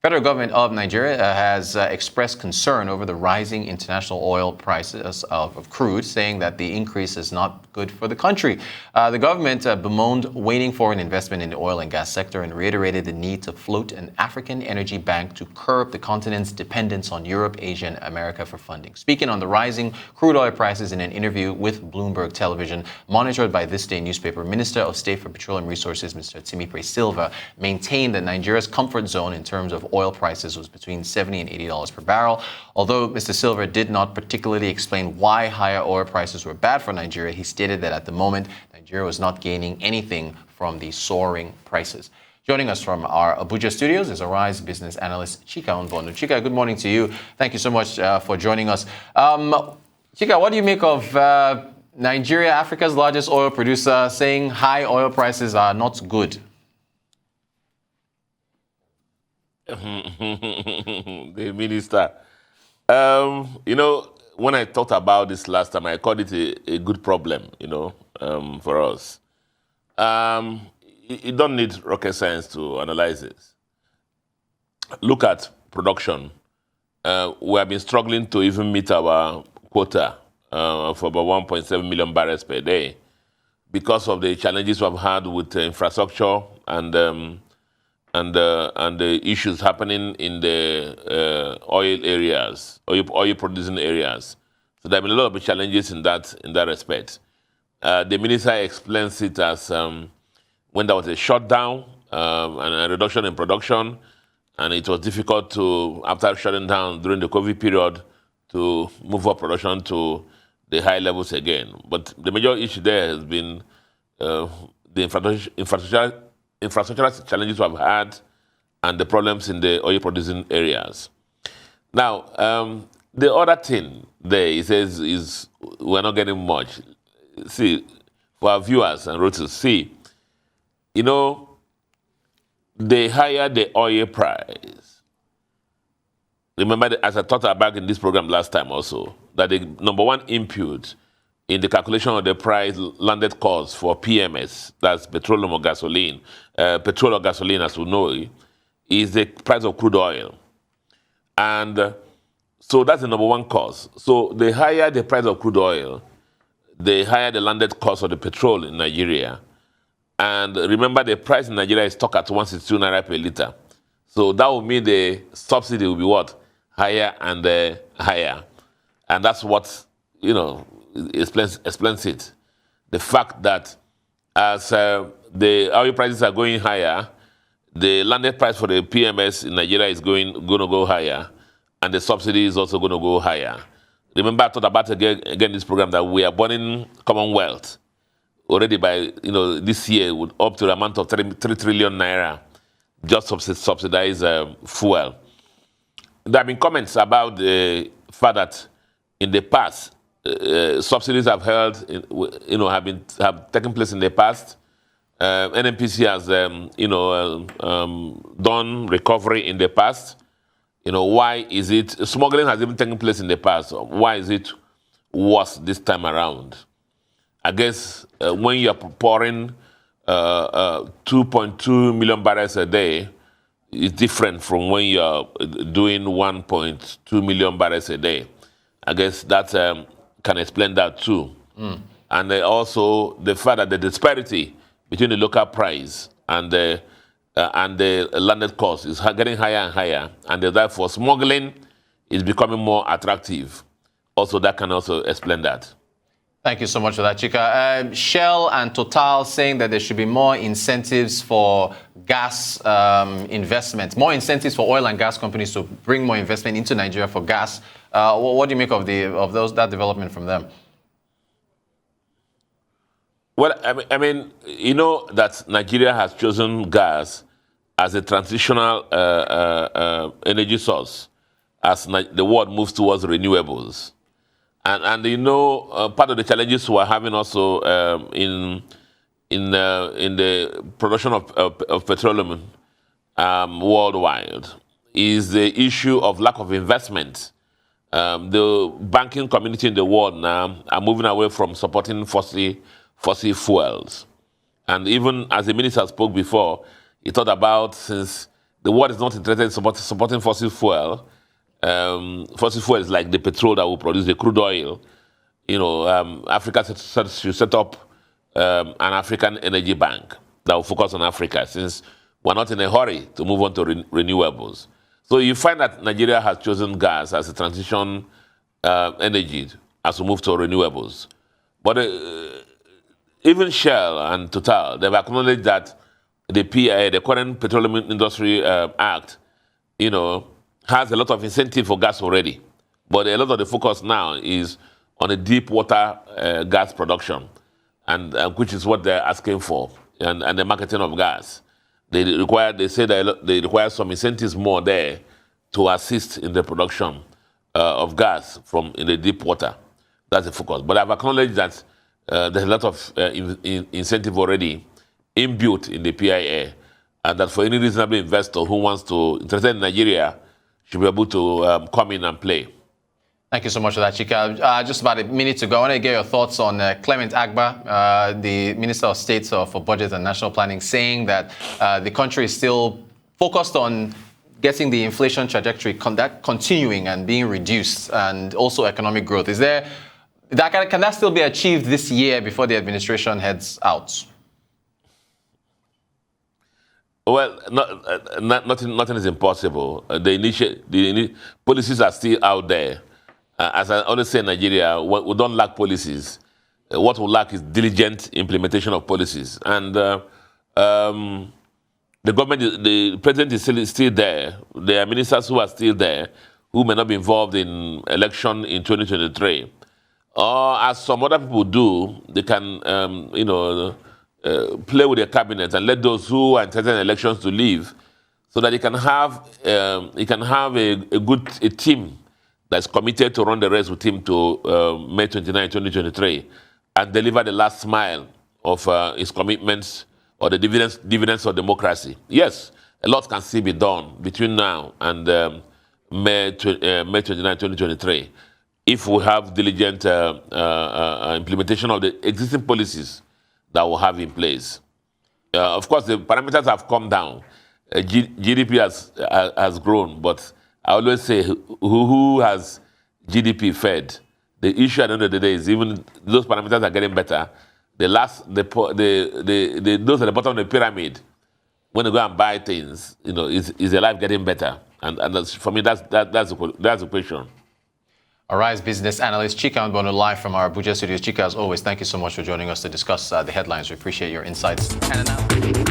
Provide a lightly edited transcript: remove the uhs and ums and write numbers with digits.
Federal government of Nigeria has expressed concern over the rising international oil prices of crude, saying that the increase is not good for the country. The government bemoaned waning foreign investment in the oil and gas sector and reiterated the need to float an African energy bank to curb the continent's dependence on Europe, Asia, and America for funding. Speaking on the rising crude oil prices in an interview with Bloomberg Television, monitored by This Day newspaper, Minister of State for Petroleum Resources, Mr. Timipre Silva, maintained that Nigeria's comfort zone in terms of oil prices was between $70 and $80 per barrel. Although Mr. Silva did not particularly explain why higher oil prices were bad for Nigeria, he stated that at the moment, Nigeria was not gaining anything from the soaring prices. Joining us from our Abuja studios is Arise Business Analyst Chika Mbonu. Chika, good morning to you. Thank you so much for joining us. Chika, what do you make of Nigeria, Africa's largest oil producer, saying high oil prices are not good? The minister. When I talked about this last time, I called it a good problem, for us. You don't need rocket science to analyze this. Look at production. We have been struggling to even meet our quota for about 1.7 million barrels per day because of the challenges we've had with infrastructure and the issues happening in the oil areas, oil producing areas. So there have been a lot of challenges in that respect. The minister explains it as when there was a shutdown and a reduction in production, and it was difficult to, after shutting down during the COVID period, to move up production to the high levels again. But the major issue there has been the infrastructural challenges we've had and the problems in the oil-producing areas. Now, the other thing there, he says, is we're not getting much. See, for our viewers and routers, they higher the oil price. Remember, as I talked about in this program last time also, that the number one input in the calculation of the price landed cost for PMS, that's petroleum or gasoline, petrol or gasoline as we know it, is the price of crude oil. And so that's the number one cause. So the higher the price of crude oil, the higher the landed cost of the petrol in Nigeria. And remember, the price in Nigeria is stuck at 162 naira per liter. So that will mean the subsidy will be what? Higher and higher. And that's what, explains it. The fact that as the oil prices are going higher, the landed price for the PMS in Nigeria is going to go higher, and the subsidy is also going to go higher. Remember, I talked about again this program that we are burning Commonwealth already by this year with up to the amount of 3 trillion naira just subsidize fuel. There have been comments about the fact that in the past subsidies have taken place in the past. NNPC has done recovery in the past. Why is it smuggling has even taken place in the past? Why is it worse this time around? I guess when you're pouring 2.2 million barrels a day, it's different from when you're doing 1.2 million barrels a day. I guess that can explain that too. And also the fact that the disparity between the local price and the landed cost is getting higher and higher, and therefore smuggling is becoming more attractive. Also, that can also explain that. Thank you so much for that, Chika. Shell and Total saying that there should be more incentives for gas investment, more incentives for oil and gas companies to bring more investment into Nigeria for gas. What do you make of that development from them? Well, I mean, that Nigeria has chosen gas as a transitional energy source as the world moves towards renewables. And part of the challenges we're having also in the production of petroleum worldwide is the issue of lack of investment. The banking community in the world now are moving away from supporting fossil fuels. And even as the minister spoke before, he thought about since the world is not interested in supporting fossil fuel. Fossil fuel is like the petrol that will produce the crude oil. Africa should set up an African energy bank that will focus on Africa, since we're not in a hurry to move on to renewables. So you find that Nigeria has chosen gas as a transition energy as we move to renewables. But even Shell and Total, they've acknowledged that the PIA, the current Petroleum Industry Act, has a lot of incentive for gas already. But a lot of the focus now is on a deep water gas production, and which is what they're asking for, and the marketing of gas. They say that they require some incentives more there to assist in the production of gas in the deep water. That's the focus. But I've acknowledged that there's a lot of incentive already inbuilt in the PIA, and that for any reasonable investor who wants to interested in Nigeria should be able to come in and play. Thank you so much for that, Chika. Just about a minute to go. I want to get your thoughts on Clement Agba, the Minister of State for Budget and National Planning, saying that the country is still focused on getting the inflation trajectory continuing and being reduced, and also economic growth. Can that still be achieved this year before the administration heads out? Well, nothing is impossible. The policies are still out there. As I always say in Nigeria, we don't lack policies. What we lack is diligent implementation of policies. And the president is still there. There are ministers who are still there who may not be involved in election in 2023. Or as some other people do, they can, play with their cabinet and let those who are interested in elections to leave, so that he can have a team that's committed to run the race with him to May 29, 2023, and deliver the last mile of his commitments or the dividends of democracy. Yes, a lot can still be done between now and May 29, 2023, if we have diligent implementation of the existing policies that we have in place. Of course, the parameters have come down. GDP has grown, but I always say, who has GDP fed? The issue at the end of the day is even those parameters are getting better. Those at the bottom of the pyramid, when they go and buy things, is their life getting better? And for me, that's the question. All right, business analyst Chika Mbonu live from our Abuja studios. Chika, as always, thank you so much for joining us to discuss the headlines. We appreciate your insights and analysis.